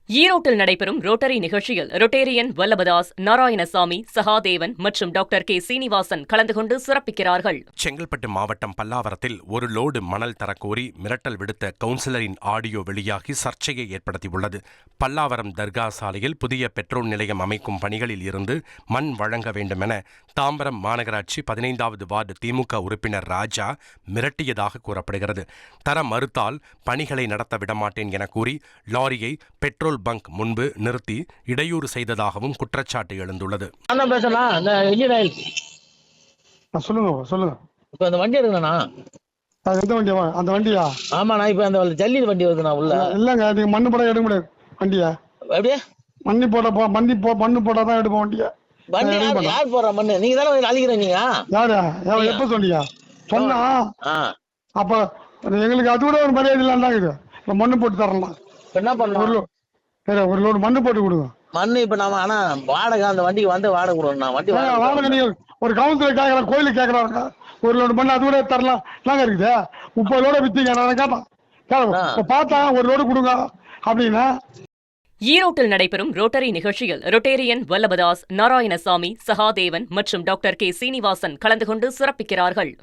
ஈரோட்டில் நடைபெறும் ரோட்டரி நிகழ்ச்சியில் ரொட்டேரியன் வல்லபதாஸ், நாராயணசாமி, சகாதேவன் மற்றும் டாக்டர் கே. சீனிவாசன் கலந்து கொண்டு சிறப்பிக்கிறார்கள். செங்கல்பட்டு மாவட்டம் பல்லாவரத்தில் ஒரு லோடு மணல் தரக்கோரி மிரட்டல் விடுத்த கவுன்சிலரின் ஆடியோ வெளியாகி சர்ச்சையை ஏற்படுத்தியுள்ளது. பல்லாவரம் தர்கா சாலையில் புதிய பெட்ரோல் நிலையம் அமைக்கும் பணிகளில் இருந்து மண் வழங்க வேண்டும் என தாம்பரம் மாநகராட்சி 15வது வார்டு திமுக உறுப்பினர் ராஜா மிரட்டியதாக கூறப்படுகிறது. தர மறுத்தால் பணிகளை நடத்த விடமாட்டேன் என கூறி லாரியை பெட்ரோல் பங்க் முன்பு நிறுத்தி இடையூறு செய்ததாகவும் குற்றச்சாட்டு எழுந்துள்ளது. சொல்லுங்க. இப்ப அந்த வண்டி எடுக்கணும்ண்ணா. எந்த வண்டியா? அந்த வண்டியா? ஆமாண்ணா. இப்ப அந்த ஜல்லி வண்டி வருதுண்ணா உள்ள. இல்லங்க, நீங்க மண்ணு போட எடுக்க முடியாது வண்டியா. அப்படியே மண்ணு போட்டாதான் எடுப்போம் வண்டியா. வண்டி யார் போடுற மண்ணு? நீங்க தானே அழிக்கிறீங்க. யாரா? எப்ப சொன்னீங்க? சொன்னா அப்ப எங்களுக்கு அது கூட ஒரு மரியாதை இல்லாம மண்ணு போட்டு தரலாம். என்ன பண்ணலாம்? ஒரு லோடு மண்ணு போட்டு கொடுங்க. மண்ணு இப்ப நாம ஆனா வாடகை அந்த வண்டிக்கு வந்து வாடகை கொடுக்கணும். வண்டி வாடகை நீங்க ஒரு கவுன்சிலர் கேட்கற, கோயிலுக்கு கேட்கறாங்க. ஒரு லோடு மண்ணு அது கூட தரலாம். நாங்க இருக்குது 30 லோட வித்தீங்க. நான் கேட்டேன், பார்த்தா ஒரு லோடு கொடுங்க அப்படின்னா. ஈரோட்டில் நடைபெறும் ரோட்டரி நிகழ்ச்சியில் ரொட்டேரியன் வல்லபதாஸ், நாராயணசாமி, சகாதேவன் மற்றும் டாக்டர் கே. சீனிவாசன் கலந்து கொண்டு சிறப்பிக்கிறார்கள்.